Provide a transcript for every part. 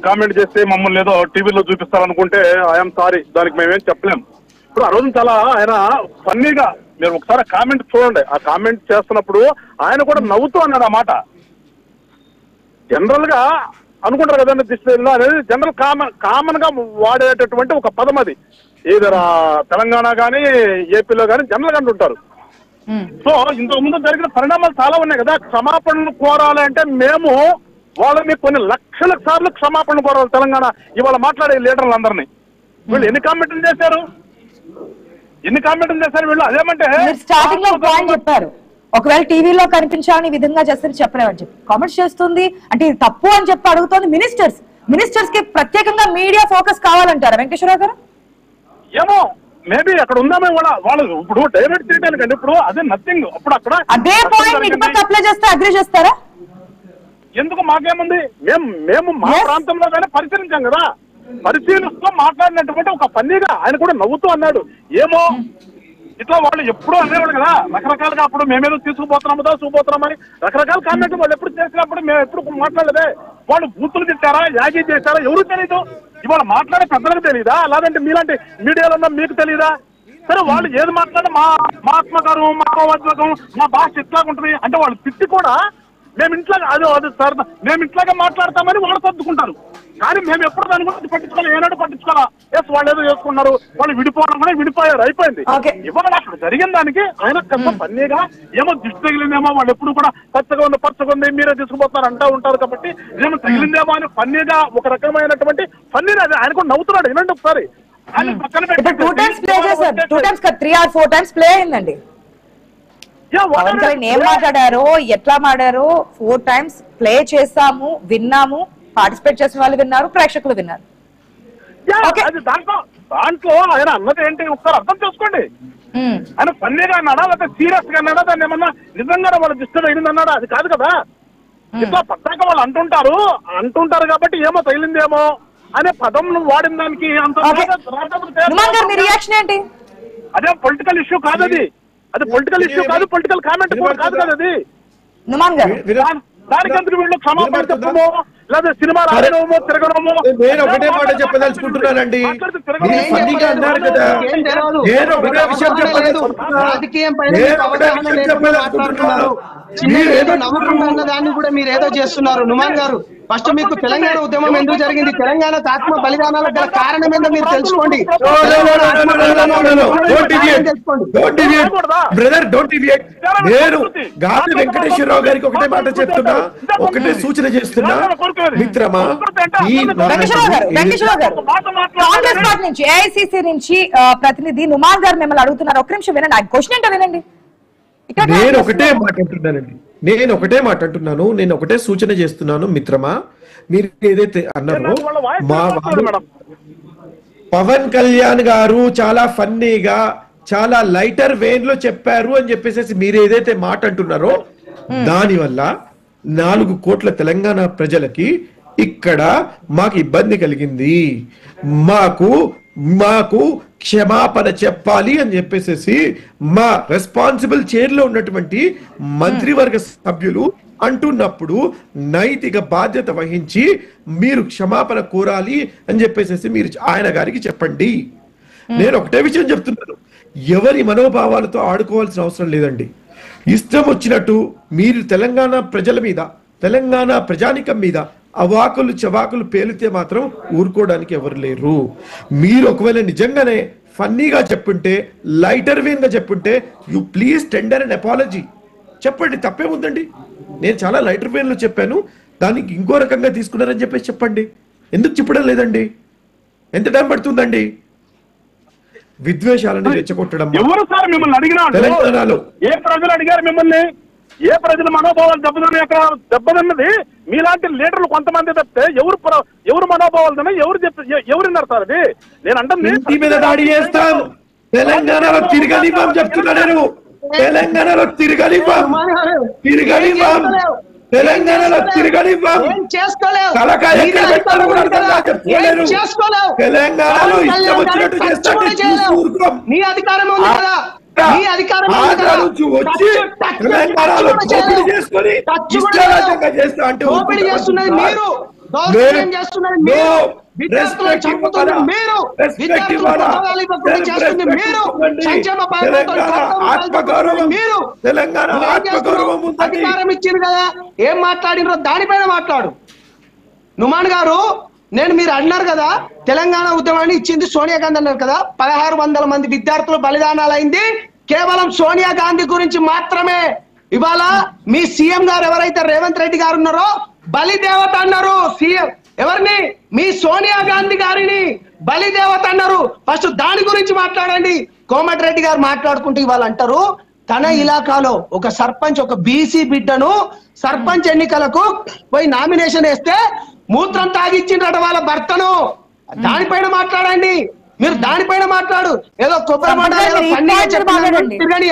Comment చేస్తే మమ్మల్ని ఏదో టీవీలో చూపిస్తారనుకుంటే ఐఎమ్ సారీ, దానికి మేమేం చెప్పలేం. ఇప్పుడు ఆ రోజు చాలా ఆయన ఫన్నీగా, మీరు ఒకసారి కామెంట్ చూడండి, ఆ కామెంట్ చేస్తున్నప్పుడు ఆయన కూడా నవ్వుతూ అన్నాడు ఆ మాట. జనరల్ గా అనుకుంటారు కదండి దిశలో అనేది జనరల్ కామన్ గా వాడేటటువంటి ఒక పదం అది. ఏదైనా తెలంగాణ కానీ ఏపీలో కానీ జనరల్ గా అంటుంటారు. సో ఇంతకు ముందు జరిగిన పరిణామాలు చాలా ఉన్నాయి కదా. క్షమాపణలు కోరాలి అంటే మేము వాళ్ళని కొన్ని లక్షల సార్లు క్షమాపణ కోరాలి. తెలంగాణ ఇవాళ మాట్లాడే లీడర్లందరినీ వీళ్ళు ఎన్ని కామెంట్లు చేశారు వీళ్ళు? అదేమంటే స్టార్టింగ్ లో పాయింట్ చెప్పారు, ఒకవేళ టీవీలో కనిపించాలని ఈ విధంగా చేస్తే చెప్పలేమని చెప్పి కామెంట్స్ చేస్తుంది అంటే ఇది తప్పు అని చెప్పి అడుగుతోంది మినిస్టర్స్ కి ప్రత్యేకంగా మీడియా ఫోకస్ కావాలంటారా వెంకటేశ్వరరావు గారు? ఏమో మేబీ అక్కడ ఉందామే వాళ్ళు ఇప్పుడు డైవర్ట్ చేయడానికి. ఇప్పుడు అదే నథింగ్. అప్పుడు అక్కడ అదే పాయింట్ ఇటు పక్క అప్లై చేస్తే అగ్రీ చేస్తారా? ఎందుకు మాకేముంది, మేము మా ప్రాంతంలో కానీ పరిశీలించాం కదా. పరిశీలిస్తూ మాట్లాడినటువంటి ఒక ఫన్నీగా ఆయన కూడా నవ్వుతూ అన్నాడు. ఏమో ఇట్లా వాళ్ళు ఎప్పుడూ అనేవాడు కదా రకరకాలుగా. అప్పుడు మేమేదో చూపోతున్నామని రకరకాల కామెంట్లు వాళ్ళు ఎప్పుడు చేసినప్పుడు మేము ఎప్పుడు మాట్లాడలేదే. వాళ్ళు బూతులు తిట్టారా, యాగీ చేశారా ఎవరు తెలీదు. ఇవాళ మాట్లాడే పెద్దలకు తెలీదా, లేదంటే మీలాంటి మీడియాలో ఉన్న మీకు తెలీదా? సరే వాళ్ళు ఏది మాట్లాడే మా ఆత్మగారు మా వజ్రకం మా భాష ఎట్లాగుంటుంది అంటే వాళ్ళు తిట్టి కూడా మేము ఇంట్లాగా అది సార్ మేము ఇంట్లాగా మాట్లాడతామని వాళ్ళు సర్దుకుంటారు. కానీ మేము ఎప్పుడు దాని గురించి పట్టించుకోవాలి, ఏనాడు పట్టించుకోవాలా. ఎస్ వాళ్ళు ఏదో చేసుకున్నారు, వాళ్ళు విడిపోవడం కూడా విడిపోయారు, అయిపోయింది. ఇవాళ అక్కడ జరిగిన దానికి ఆయన కొంత ఫన్నీగా ఏమో దిష్టి తగిలిందేమో, వాళ్ళు ఎప్పుడు కూడా పచ్చగా ఉంది మీరే తీసుకుపోతున్నారు అంటూ ఉంటారు కాబట్టి ఏమో తగిలిందేమో అని ఫన్నీగా ఒక రకమైనటువంటి ఫన్నీగా ఆయన కూడా నవ్వుతున్నాడు. వినండి ఒకసారి. ఆయన పక్కన పెట్టి 2 times 3 or 4 times ప్లే అయిందండి. ఏం మాట్లాడారో ఎట్లా మాట్లాడారో 4 times ప్లే చేసాము, విన్నాము, పార్టిసిపేట్ చేసిన వాళ్ళు విన్నారు, ప్రేక్షకులు విన్నారు. దాంట్లో ఆయన అన్నది ఏంటి ఒకసారి అర్థం చేసుకోండి. ఆయన ఫన్నీగా అన్నాడా లేకపోతే సీరియస్ గా అన్నాడా, దాన్ని ఏమన్నా నిజంగా వాళ్ళ దిష్టి అయింది అన్నాడా? అది కాదు కదా. ఇట్లా పద్దాక వాళ్ళు అంటుంటారు కాబట్టి ఏమో తగిలిందేమో అనే పదం వాడిన దానికి అంత రియాక్షన్ ఏంటి? అదే పొలిటికల్ ఇష్యూ కాదు అది పొలిటికల్ ఇష్యూ కాదు, పొలిటికల్ కామెంట్ కాదు కదా అది. దానికి అందరూ వీళ్ళు క్షమాపణ చెప్పమో లేదా సినిమా రాయడమో తిరగడమో. నేను ఒకటే మాట చెప్పదలుచుకుంటున్నానండి. అన్నారు కదా, నేను ఒకటే విషయం నవ్వుకుంటున్న దాన్ని కూడా మీరు ఏదో చేస్తున్నారు. నుమాన్ గారు ఫస్ట్ మీకు తెలంగాణ ఉద్యమం ఎందుకు జరిగింది, తెలంగాణ ఆత్మ బలిదానాలకు గల కారణం ఏందో మీరు తెలుసుకోండి. Brother don't deviate. నేను గాలి వెంకటేశ్వరరావు గారికి ఒకటే మాట చెప్తున్నా, ఒకటే సూచన చేస్తున్నా మిత్రమా. కాంగ్రెస్ పార్టీ నుంచి ఏఐసిసి నుంచి ప్రతినిధి నుమాన్ గారు మిమ్మల్ని అడుగుతున్నారు. ఒక నిమిషం వినండి, క్వశ్చన్ ఏంటో వినండి. నేను ఒకటే మాట అంటున్నాను, నేను ఒకటే సూచన చేస్తున్నాను మిత్రమా. మీరు ఏదైతే అన్నారో మా పవన్ కళ్యాణ్ గారు చాలా ఫన్నీగా చాలా లైటర్ వేన్ లో చెప్పారు అని చెప్పేసి మీరు ఏదైతే మాట అంటున్నారో దానివల్ల 4 కోట్ల తెలంగాణ ప్రజలకి ఇక్కడ మాకు ఇబ్బంది కలిగింది, మాకు క్షమాపణ చెప్పాలి అని చెప్పేసి మా రెస్పాన్సిబుల్ చైర్ లో ఉన్నటువంటి మంత్రివర్గ సభ్యులు అంటున్నప్పుడు నైతిక బాధ్యత వహించి మీరు క్షమాపణ కోరాలి అని చెప్పేసి మీరు ఆయన గారికి చెప్పండి. నేను ఒకటే విషయం చెప్తున్నాను, ఎవరి మనోభావాలతో ఆడుకోవాల్సిన అవసరం లేదండి. ఇష్టం వచ్చినట్టు మీరు తెలంగాణ ప్రజల మీద, తెలంగాణ ప్రజానికం మీద అవాకులు చవాకులు పేలితే మాత్రం ఊరుకోవడానికి ఎవరు లేరు. మీరు ఒకవేళ నిజంగానే ఫన్నీగా చెప్పుంటే, లైటర్ వేన్ గా చెప్పుంటే, you please tender and apology చెప్పండి, తప్పేముందండి. నేను చాలా లైటర్ వేన్ లో చెప్పాను, దానికి ఇంకో రకంగా తీసుకున్నారని చెప్పేసి చెప్పండి. ఎందుకు చెప్పడం లేదండి? ఎంత టైం పడుతుందండి విద్వేషాలను రెచ్చగొట్టడం? ఎవరు సార్ మిమ్మల్ని అడిగినా తెలంగాణలో ఏ ప్రజలు అడిగారు మిమ్మల్ని? ఏ ప్రజల మనోభావాలు దెబ్బతిన్నది మీలాంటి లీడర్లు కొంతమంది తప్పితే ఎవరు మనోభావాలు ఎవరున్నారు సార్? అది నేను అంటే మీద దాడి చేస్తాం, తెలంగాణలో తిరగనివ్వం చెప్తున్నా. నేను తెలంగాణలో తిరగనివ్వం, తెలంగాణలో తిరగనివ్వం. తెలంగాణలో ఇష్టం వచ్చినట్టు చేస్తాం. వచ్చి తెలంగాణలో చేసుకొని ఇష్టారాజ్యంగా చేస్తా అంటే దౌర్జన్యం చేస్తున్నారు మీరు, విద్యార్థులను చంపుతుంది మీరు, విద్యార్థులకు ఉద్యోగాలు ఇవ్వకుండా చేస్తుంది మీరు, సంక్షేమ పథకాలతో మీరు. అధికారం ఇచ్చింది కదా, ఏం మాట్లాడినో దానిపైన మాట్లాడు. నుమాన్ గారు, నేను మీరు అన్నారు కదా తెలంగాణ ఉద్యమాన్ని ఇచ్చింది సోనియా గాంధీ అన్నారు కదా, 1600 మంది విద్యార్థులు బలిదానాలు అయింది కేవలం సోనియా గాంధీ గురించి మాత్రమే. ఇవాళ మీ సీఎం గారు ఎవరైతే రేవంత్ రెడ్డి గారు ఉన్నారో బలిదేవత అన్నారు. సీఎం ఎవరిని? మీ సోనియా గాంధీ గారిని బలిదేవత అన్నారు. ఫస్ట్ దాని గురించి మాట్లాడండి. కోమటిరెడ్డి గారు మాట్లాడుకుంటూ ఇవాళ అంటారు తన ఇలాకాలో ఒక సర్పంచ్, ఒక బీసీ బిడ్డను సర్పంచ్ ఎన్నికలకు పోయి నామినేషన్ వేస్తే మూత్రం తాగిచ్చిండ్రట వాళ్ళ భర్తను. దానిపైన మాట్లాడండి. మీరు దానిపైన మాట్లాడు. ఏదో కొబ్బరి తిరగని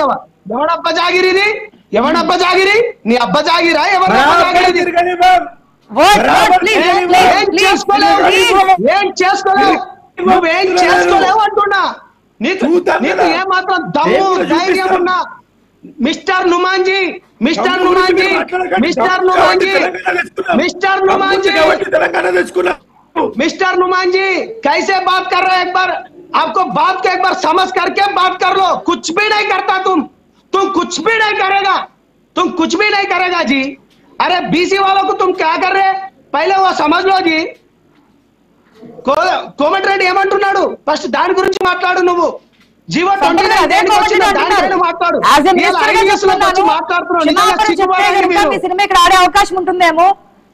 ఎవడబ్బ జాగిరి, ఇది ఎవడబ్బ జాగిరి? నీ అబ్బ జాగిరా? ఎవరబ్బ జాగిరి? ఏం చేసుకోలేవు, నువ్వేం చేసుకోలేవు అంటున్నా. నీకు ఏమాత్రం దమ్ము ధైర్యం ఉన్నా mister Numanji, mister Numanji, mister Numanji, mister Numanji, mister Numan ji कैसे बात कर रहे हैं? एक बार आपको बात को एक बार समझ करके बात कर लो. कुछ भी नहीं करता तुम कुछ भी नहीं करेगा, तुम कुछ भी नहीं करेगा जी. अरे बीसी वालों को तुम क्या कर रहे हैं पहले वो समझ लो जी. కోమటిరెడ్డి ఏమంటున్నాడు? ఫస్ట్ దాని గురించి మాట్లాడు. నువ్వు జీవో 29 మాట్లాడు. సినిమా ఇక్కడ ఆడే అవకాశం ఉంటుందేమో.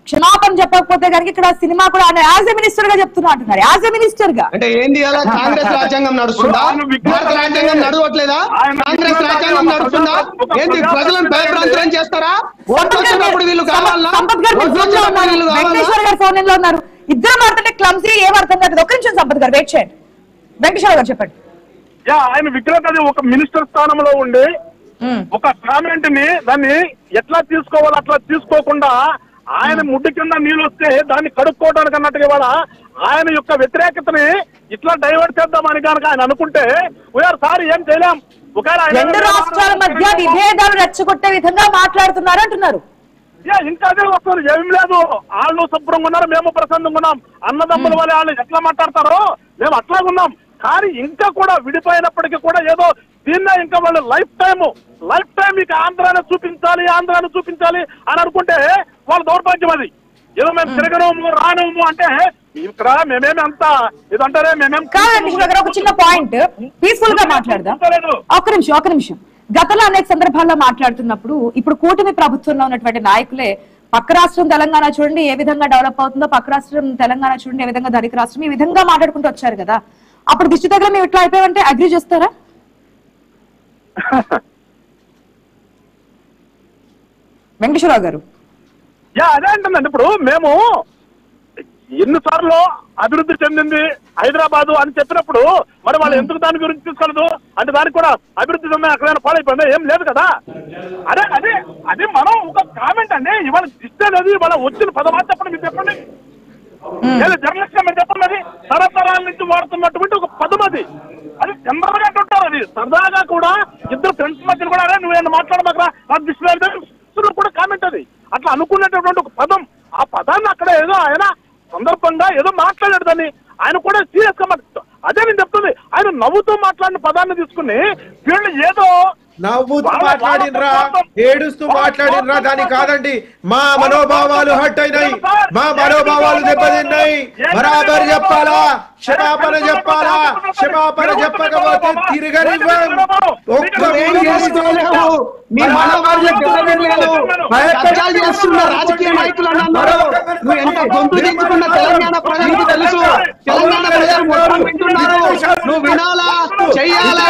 క్షమాపణ చెప్పకపోతే కనుక ఇక్కడ సినిమా కూడా యాజ్ ఎ మినిస్టర్ గా చెప్తున్నా అంటున్నారు. యాజ్ ఎ మినిస్టర్ గా అంటే ఏంది? అలా కాంగ్రెస్ రాజ్యాంగం నడుస్తుందా? భారత రాజ్యాంగం నడవట్లేదా? కాంగ్రెస్ రాజ్యాంగం నడుస్తుందా? ఏంది? ప్రజలను భయభ్రాంతులను చేస్తారా? వీళ్ళు కావాలా? సంపత్ గారు వెంకటేశ్వర గారు ఫోన్ లో ఉన్నారు. ఇద్దరు మాట్లాడే క్లమ్సీ ఏం అర్థం కాదు. ఒక్క నిమిషం సంపత్ గారు వెయిట్ చేయండి. వెంకటేశ్వర గారు చెప్పండి. ఆయన విగ్రహం ఒక మినిస్టర్ స్థానంలో ఉండి ఒక కామెంట్ ని దాన్ని ఎట్లా తీసుకోవాలో అట్లా తీసుకోకుండా ఆయన ముడ్డి కింద నీళ్ళు వస్తే దాన్ని కడుక్కోవడానికి అన్నట్టుగా ఇవాళ ఆయన యొక్క వ్యతిరేకతని ఇట్లా డైవర్ట్ చేద్దామని కనుక ఆయన అనుకుంటే వీఆర్ సారీ ఏం చేయలేం. రెండు రాష్ట్రాల మధ్య విభేదాలు రెచ్చగొట్టే విధంగా మాట్లాడుతున్నారు అంటున్నారు. ఇంకా అదే వస్తుంది. ఏం లేదు, వాళ్ళు శుభ్రంగా ఉన్నారు, మేము ప్రశాంతంగా ఉన్నాం. అన్నదమ్ముల వల్ల వాళ్ళు ఎట్లా మాట్లాడతారో మేము అట్లా ఉన్నాం. కానీ ఇంకా కూడా విడిపోయినప్పటికీ కూడా ఏదో దీన్నే ఇంకా వాళ్ళు లైఫ్ టైం ఇక ఆంధ్రాన్ని చూపించాలి అని అనుకుంటే వాళ్ళ దౌర్భాగ్యం అది. ఏదో మేము తిరగనము రానము అంటే ఇక్కడ మేమేమి అంత ఇదంటారే మేమేం ఒక చిన్న పాయింట్ పీస్ఫుల్ గా మాట్లాడదాం. ఒక నిమిషం. గతంలో అనేక సందర్భాల్లో మాట్లాడుతున్నప్పుడు ఇప్పుడు కూటమి ప్రభుత్వంలో ఉన్నటువంటి నాయకులే పక్క రాష్ట్రం తెలంగాణ చూడండి ఏ విధంగా డెవలప్ అవుతుందో, పక్క రాష్ట్రం తెలంగాణ చూడండి ఏ విధంగా ధనిక రాష్ట్రం, ఈ విధంగా మాట్లాడుకుంటూ వచ్చారు కదా. అప్పుడు దిష్టి దగ్గర మేము ఇట్లా అయిపోయామంటే అగ్రీ చేస్తారా? వెంకటేశ్వరరావు గారు అదే అంటుందండి. ఇప్పుడు మేము ఎన్నిసార్లు అభివృద్ధి చెందింది హైదరాబాద్ అని చెప్పినప్పుడు మరి వాళ్ళు ఎందుకు దాని గురించి తీసుకోలేదు అంటే దానికి కూడా అభివృద్ధి చెంది అక్కడైనా పాలైపోయిందా? ఏం లేదు కదా. అదే మనం ఒక కామెంట్ అండి. ఇవాళ దిష్టి అనేది ఇవాళ వచ్చిన పదమాట చెప్పండి, మీరు చెప్పండి. జర్నలిస్ట్ గా మీరు చెప్పండి. అది తరతరాల నుంచి వాడుతున్నటువంటి ఒక పదం అది చంద్రబాబు అంటుంటారు. అది సరదాగా కూడా ఇద్దరు ఫ్రెండ్స్ మధ్యలో కూడా అరే నువ్వేమన్నా మాట్లాడమాకరా నాకు దిష్టి కూడా కామెంట్ అది అట్లా అనుకునేటటువంటి ఒక పదం. ఆ పదాన్ని అక్కడ ఏదో ఆయన సందర్భంగా ఏదో మాట్లాడాడు, దాన్ని ఆయన కూడా సీరియస్ గా అదే నేను చెప్తుంది. ఆయన నవ్వుతూ మాట్లాడిన పదాన్ని తీసుకుని వీళ్ళు ఏదో నవ్వుతూ మాట్లాడినరా, ఏడుస్తూ మాట్లాడినరా దాని కాదండి. మా మనోభావాలు హట్ అయినాయి, మా మనోభావాలు దెబ్బతిన్నాయి. బరాబర్ చెప్పాలా, క్షమాపణ చెప్పాలా, క్షమాపణ చెప్పకపోతే తిరగనివ్వం. రాజకీయ నాయకులు అన్నారు నువ్వు ఎంత గొంతు దించుకున్న తెలంగాణ ప్రజలకు తెలుసు. తెలంగాణ ప్రజలు మొత్తం వింటున్నారు. నువ్వు వినాలా, చెయ్యాలా,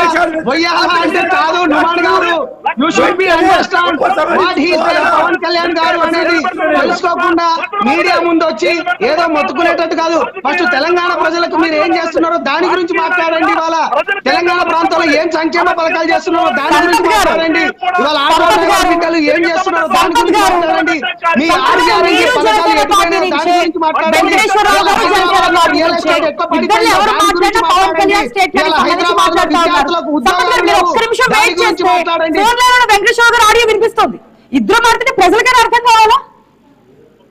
పొయ్యాలా అంటే కాదు. నుమాన్ గారు you should be understand what he said. Pawan Kalyan గారు అనేది తెలుసుకోకుండా మీడియా ముందు వచ్చి ఏదో మొత్తుకునేటట్టు కాదు. ఫస్ట్ తెలంగాణ ప్రజలకు మీరు ఏం చేస్తున్నారో దాని గురించి మాట్లాడండి. ఇవాళ తెలంగాణ ప్రాంతంలో ఏం సంక్షేమ పథకాలు చేస్తున్నారో దాని గురించి మాట్లాడండి. ఇవాళ ఆడవాళ్ళ బిడ్డలు ఏం చేస్తున్నారో దాని గురించి మాట్లాడండి. మీ ఆరోగ్యాన్ని పథకాలు ఎటుపోయినా దాని గురించి మాట్లాడండి. వెంకటేశ్వర గారు ఆడియో వినిపిస్తుంది. ఇద్దరు మాట్లాడితే ప్రజలకైనా అర్థం కావాలా?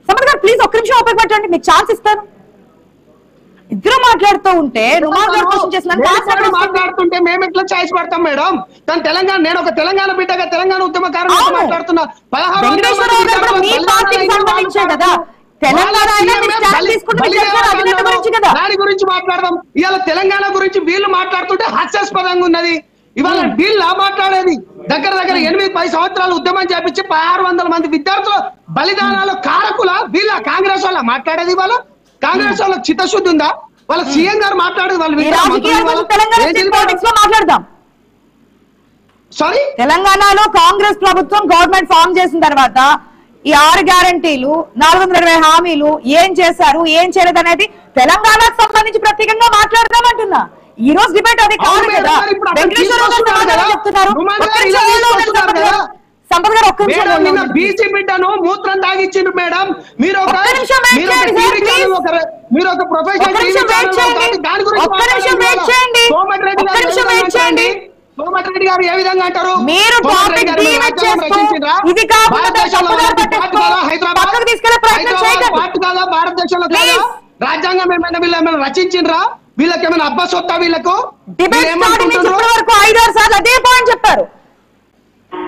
సంపత్ గారు ప్లీజ్ ఒక్క నిమిషం ఓపిక పట్టండి, మీకు ఛాన్స్ ఇస్తాను. ఇద్దరు మాట్లాడుతూ ఉంటే నుమాన్ గారు క్వశ్చన్ చేసిన మాట్లాడుతుంటే మేము ఎట్లా ఛాయిస్ పడతాం మేడం? కానీ తెలంగాణ, నేను ఒక తెలంగాణ బిడ్డగా తెలంగాణ ఉద్యమకారులు మాట్లాడుతున్నా. దాని గురించి మాట్లాడదాం. ఇవాళ తెలంగాణ గురించి వీళ్ళు మాట్లాడుతుంటే హాస్యాస్పదంగా ఉన్నది. ఇవాళ వీళ్ళు మాట్లాడేది దగ్గర 8-10 సంవత్సరాలు ఉద్యమం చేపించి 1600 మంది విద్యార్థుల బలిదానాలు కారకుల వీళ్ళ కాంగ్రెస్ వాళ్ళ మాట్లాడేది. ఇవాళ కాంగ్రెస్ వాళ్ళకి చిత్తశుద్ధి ఉందా? వాళ్ళ సీఎం గారు మాట్లాడేది మాట్లాడదాం. సారీ, తెలంగాణలో కాంగ్రెస్ ప్రభుత్వం గవర్నమెంట్ ఫామ్ చేసిన తర్వాత ఈ 6 గ్యారంటీలు 420 హామీలు ఏం చేశారు ఏం చేయలేదు అనేది తెలంగాణకు సంబంధించి ప్రత్యేకంగా మాట్లాడదామంటున్నా. ఈ రోజు డిబేట్ అది కాదు కదా. చెప్తున్నారు సంపత్ గారు ఒక్క నిమిషం. బీసీ బిడ్డను మూత్రం తాగిచ్చిండు మేడం. మీరు ఒక ప్రొఫెషనల్ సోమటిరెడ్డి గారు ఏ విధంగా అంటారు? మీరు భారతదేశంలో రాజ్యాంగం ఏమైనా రచించిండ్రా? వీళ్ళకి ఏమైనా అబ్బాస్ వస్తా? వీళ్ళకు వరకు 5-6 సార్లు అదే పాయింట్ చెప్పారు.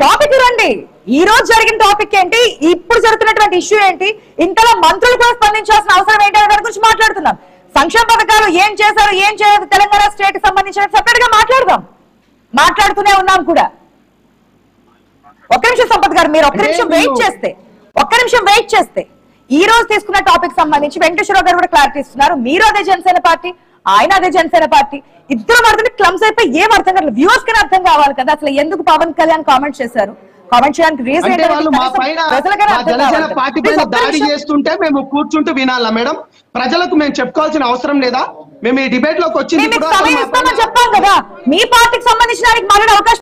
టాపిక్ రండి. ఈ రోజు జరిగిన టాపిక్ ఏంటి, ఇప్పుడు జరుగుతున్నటువంటి ఇష్యూ ఏంటి, ఇంతలో మంత్రులు కూడా స్పందించాల్సిన అవసరం ఏంటి అనే దాని గురించి మాట్లాడుతున్నాం. సంక్షేమ పథకాలు ఏం చేశారు ఏం చేయలేదు తెలంగాణ స్టేట్ కి సంబంధించిన సెపరేట్ గా మాట్లాడదాం. మాట్లాడుతూనే ఉన్నాం కూడా. ఒక్క నిమిషం సంపత్ గారు, మీరు ఒక్క నిమిషం వెయిట్ చేస్తే ఈ రోజు తీసుకున్న టాపిక్ సంబంధించి వెంకటేశ్వరరావు గారు కూడా క్లారిటీ ఇస్తున్నారు. మీరు అదే జనసేన పార్టీ, ఆయన అదే జనసేన పార్టీ, ఇద్దరు అర్థం క్లమ్స్ అయిపోయి ఏం అర్థం కాదు. వ్యూవర్స్ కి అర్థం కావాలి కదా అసలు ఎందుకు పవన్ కళ్యాణ్ కామెంట్ చేశారు. కామెంట్ చేయడానికి రీజన్ దాడి చేస్తుంటే మేము కూర్చుంటూ వినాలా మేడం? ప్రజలకు మేము చెప్పుకోవాల్సిన అవసరం లేదా? మేము ఈ డిబేట్ లోకి వచ్చింది చెప్పాం కదా, మీ పార్టీకి సంబంధించిన అవకాశం